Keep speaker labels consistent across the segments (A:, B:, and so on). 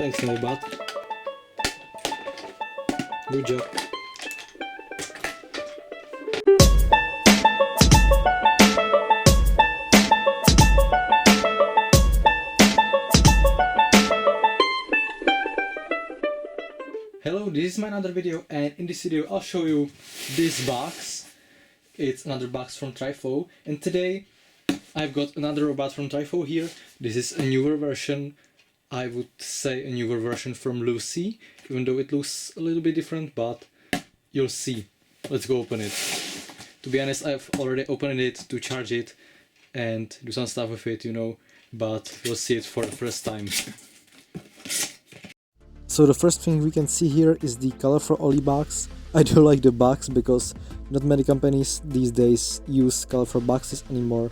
A: Thanks, Nobot. Good job. Hello, this is my another video, and in this video I'll show you this box. It's another box from Trifo, and today I've got another robot from Trifo here. This is a newer version, I would say a newer version from Lucy, even though it looks a little bit different, but you'll see. Let's go open it. To be honest, I've already opened it to charge it and do some stuff with it, you know, but you'll see it for the first time.
B: So the first thing we can see here is the Colorful OLLIE box. I do like the box because not many companies these days use colorful boxes anymore.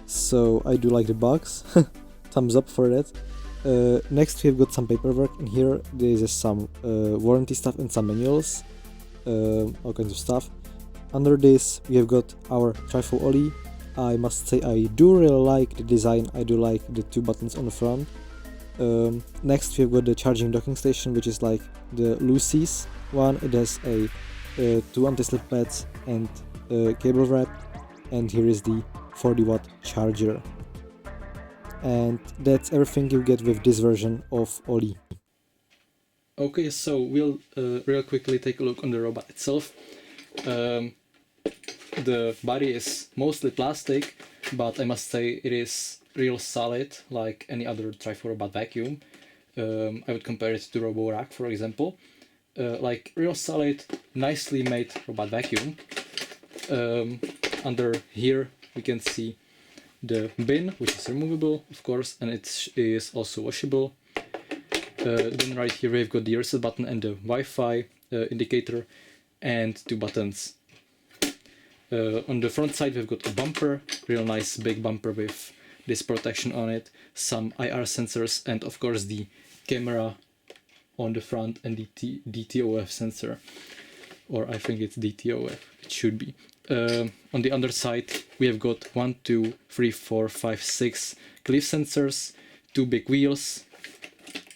B: So I do like the box. Thumbs up for that. Next we've got some paperwork in here. There is some warranty stuff and some manuals. All kinds of stuff. Under this we have got our Trifo OLLIE. I must say I do really like the design. I do like the two buttons on the front. Next we've got the charging docking station, which is like the Lucy's one. It has a 2 anti-slip pads and cable wrap, and here is the 40-watt charger. And that's everything you get with this version of OLLIE.
A: Okay, so we'll real quickly take a look on the robot itself. The body is mostly plastic, but I must say it is real solid, like any other Trifo robot vacuum. I would compare it to RoboVac, for example. Like real solid, nicely made robot vacuum. Under here we can see the bin, which is removable, of course, and it is also washable. Then right here we've got the reset button and the Wi-Fi indicator, and 2 buttons. On the front side we've got a bumper, real nice big bumper with this protection on it, some IR sensors, and of course the camera on the front and the DTOF sensor, or I think it's DTOF, it should be. On the underside we have got 1, 2, 3, 4, 5, 6 cliff sensors, 2 big wheels,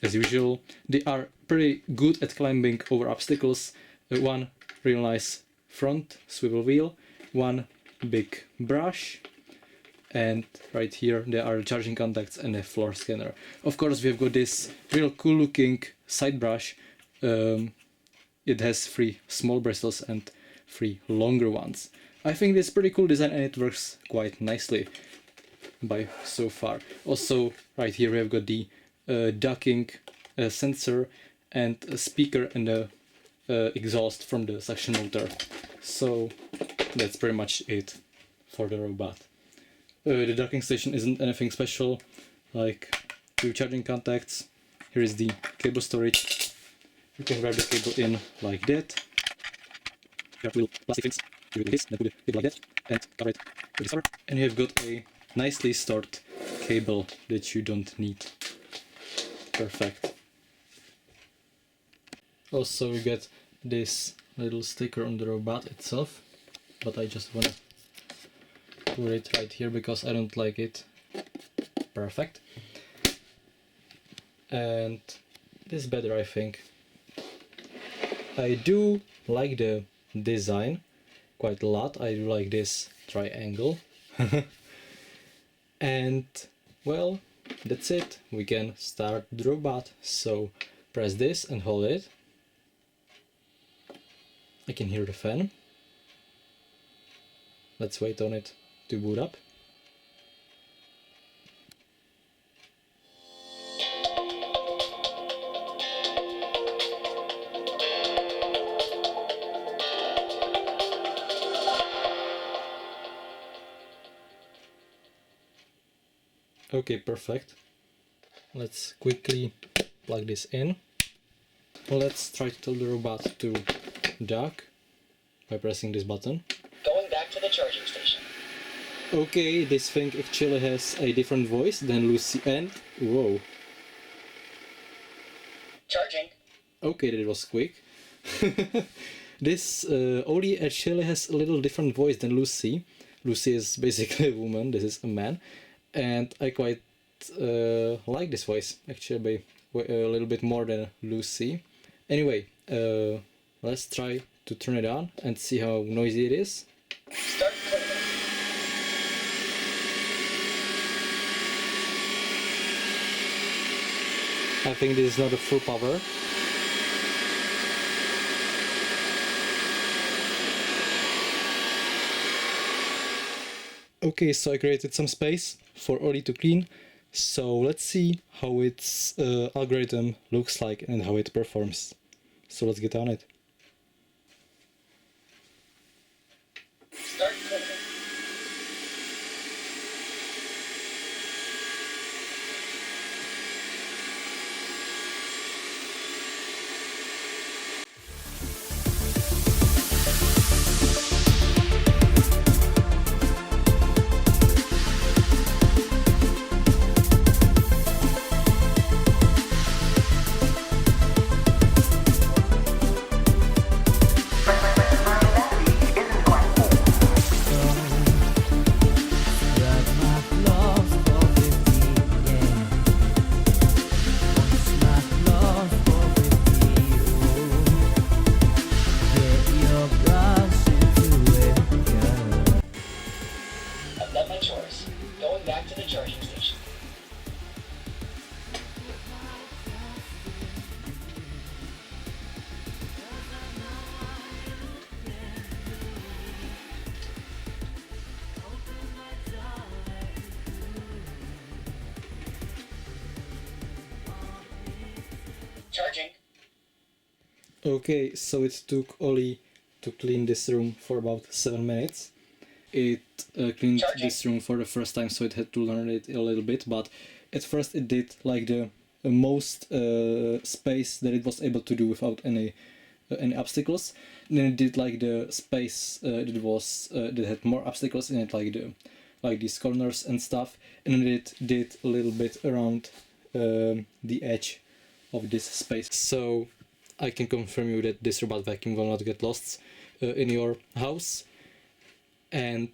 A: as usual. They are pretty good at climbing over obstacles. One real nice front swivel wheel, 1 big brush, and right here there are charging contacts and a floor scanner. Of course we've got this real cool looking side brush. It has 3 small bristles and 3 longer ones. I think this is pretty cool design, and it works quite nicely by so far. Also right here we have got the docking sensor and a speaker and a exhaust from the suction motor. So that's pretty much it for the robot. The docking station isn't anything special, like 2 charging contacts. Here is the cable storage. You can grab the cable in like that. Little plastic things. You do this, then put the cable like that, and cover it with this cover. And you have got a nicely stored cable that you don't need. Perfect. Also we get this little sticker on the robot itself, but I just wanna put it right here because I don't like it. Perfect. And this is better, I think. I do like the design quite a lot. I do like this triangle. And well, that's it. We can start the robot. So press this and hold it. I can hear the fan. Let's wait on it to boot up. Okay, perfect. Let's quickly plug this in. Let's try to tell the robot to dock by pressing this button.
C: Going back to the charging station.
A: Okay, this thing actually has a different voice than Lucy, and whoa.
C: Charging.
A: Okay, that was quick. This OLLIE actually has a little different voice than Lucy. Lucy is basically a woman, this is a man. And I quite like this voice, actually, by a little bit more than Lucy. Anyway, let's try to turn it on and see how noisy it is.
C: Start cleaning.
A: I think this is not a full power. Okay, so I created some space for Ollie to clean. So let's see how its algorithm looks like and how it performs. So let's get on it.
C: Start cleaning. I've done my chores. Going back to the charging station. Charging.
A: Okay, so it took Ollie to clean this room for about 7 minutes. It cleaned
C: Charging.
A: this room for the first time, so it had to learn it a little bit, but at first it did like the most space that it was able to do without any obstacles. And then it did like the space that had more obstacles in it, like these corners and stuff, and then it did a little bit around the edge of this space. So I can confirm you that this robot vacuum will not get lost in your house. And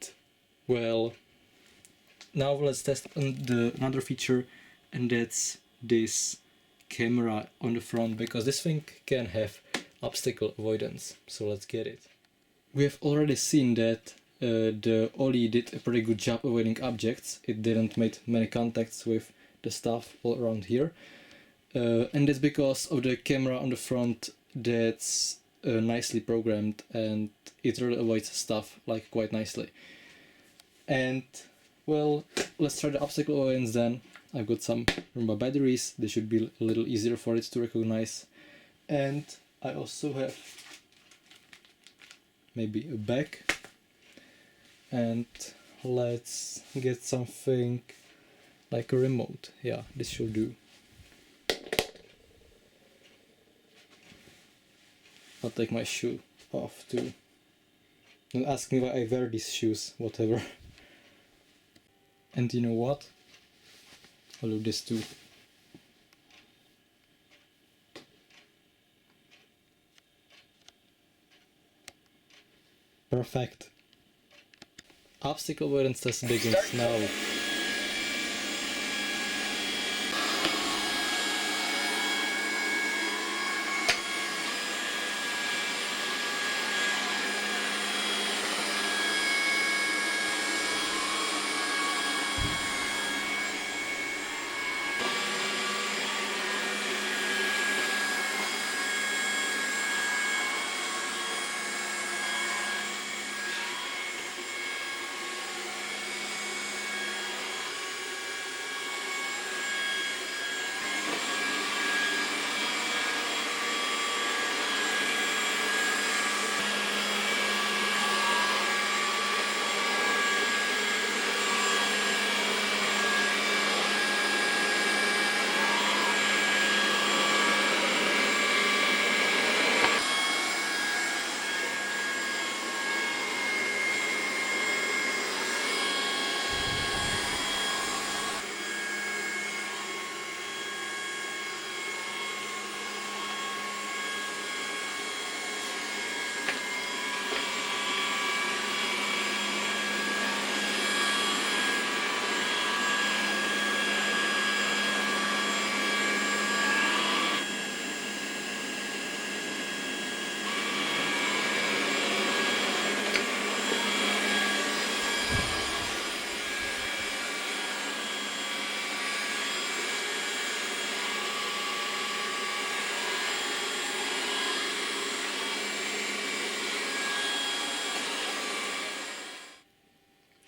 A: well, now let's test another feature, and that's this camera on the front, because this thing can have obstacle avoidance. So let's get it. We have already seen that the Ollie did a pretty good job avoiding objects. It didn't make many contacts with the stuff all around here. And that's because of the camera on the front that's nicely programmed, and it really avoids stuff like quite nicely. And well, let's try the obstacle avoidance then. I've got some Roomba batteries. They should be a little easier for it to recognize. And I also have maybe a bag. And let's get something like a remote. Yeah, this should do. I'll take my shoe off too. Don't ask me why I wear these shoes, whatever. And you know what? I'll do this too. Perfect. Obstacle avoidance test begins now.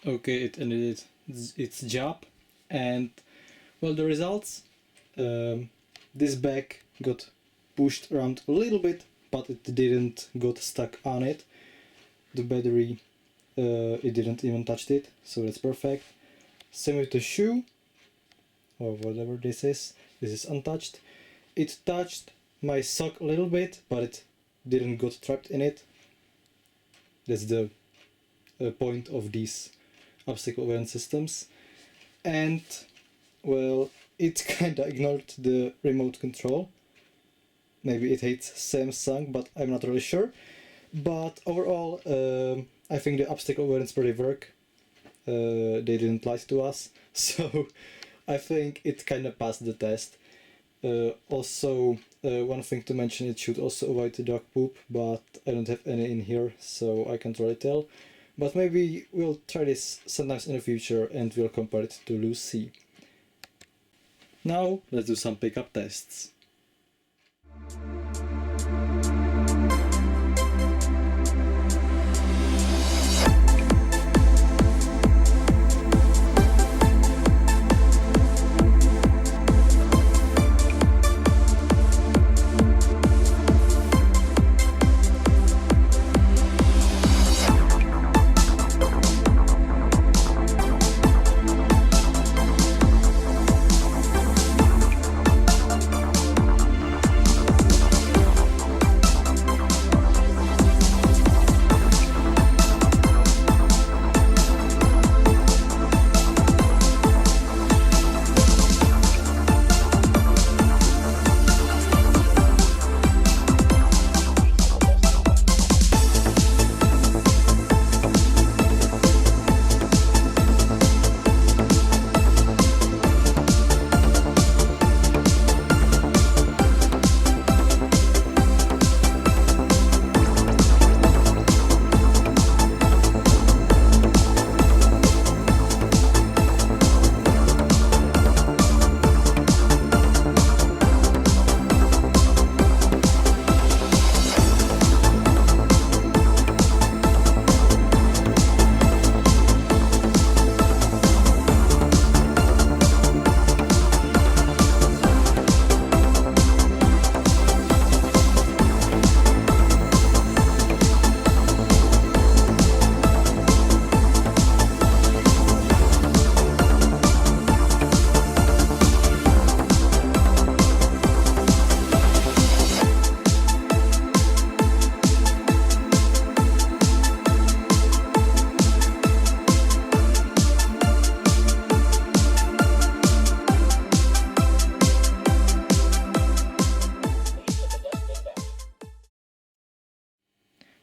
A: okay, it ended its job, and well, the results, this bag got pushed around a little bit, but it didn't got stuck on it. The battery, it didn't even touch it, so that's perfect. Same with the shoe, or whatever this is untouched. It touched my sock a little bit, but it didn't got trapped in it. That's the point of these obstacle avoidance systems. And well, it kinda ignored the remote control. Maybe it hates Samsung, but I'm not really sure. But overall, I think the obstacle avoidance pretty work. They didn't lie to us, so I think it kinda passed the test. Also, one thing to mention, it should also avoid the dog poop, but I don't have any in here, so I can't really tell. But maybe we'll try this sometimes in the future and we'll compare it to Lucy. Now, let's do some pickup tests.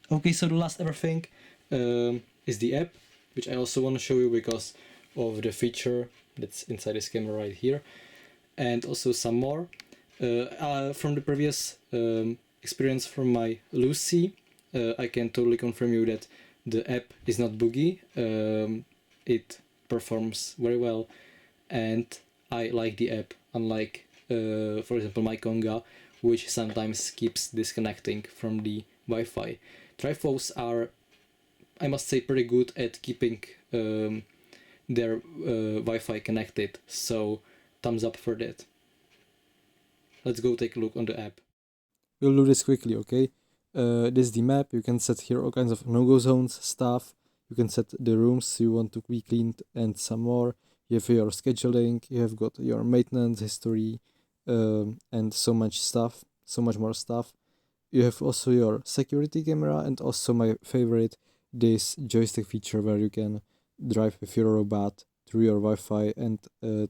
A: Okay, so the last ever thing is the app, which I also want to show you because of the feature that's inside this camera right here, and also some more. From the previous experience from my Lucy, I can totally confirm you that the app is not buggy. It performs very well, and I like the app, unlike, for example, my Conga, which sometimes keeps disconnecting from the Wi-Fi. Trifos are, I must say, pretty good at keeping their Wi-Fi connected, so thumbs up for that. Let's go take a look on the app.
B: We'll do this quickly, okay? This is the map. You can set here all kinds of no-go zones, stuff. You can set the rooms you want to be cleaned and some more. You have your scheduling, you have got your maintenance history, and so much stuff, so much more stuff. You have also your security camera and also my favorite, this joystick feature where you can drive with your robot through your Wi-Fi and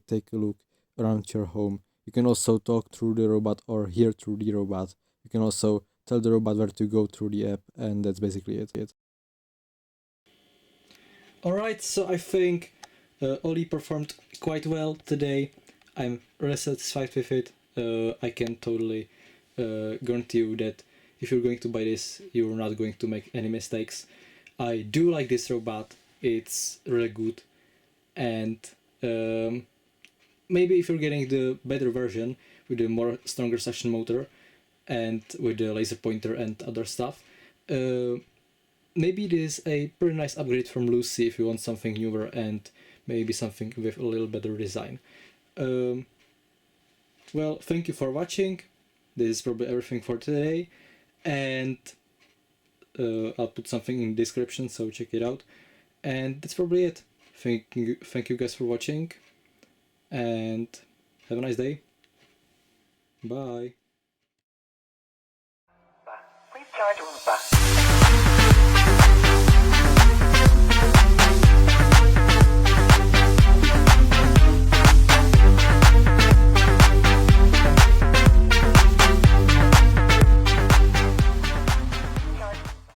B: take a look around your home. You can also talk through the robot or hear through the robot. You can also tell the robot where to go through the app, and that's basically it.
A: Alright, so I think Ollie performed quite well today. I'm really satisfied with it. I can totally guarantee you that if you're going to buy this, you're not going to make any mistakes. I do like this robot, it's really good, and maybe if you're getting the better version with the more stronger suction motor and with the laser pointer and other stuff, maybe this is a pretty nice upgrade from Lucy if you want something newer and maybe something with a little better design. Well, thank you for watching. This is probably everything for today, and I'll put something in the description, so check it out. And that's probably it. Thank you guys for watching, and have a nice day. Bye.
D: Please charge Roomba.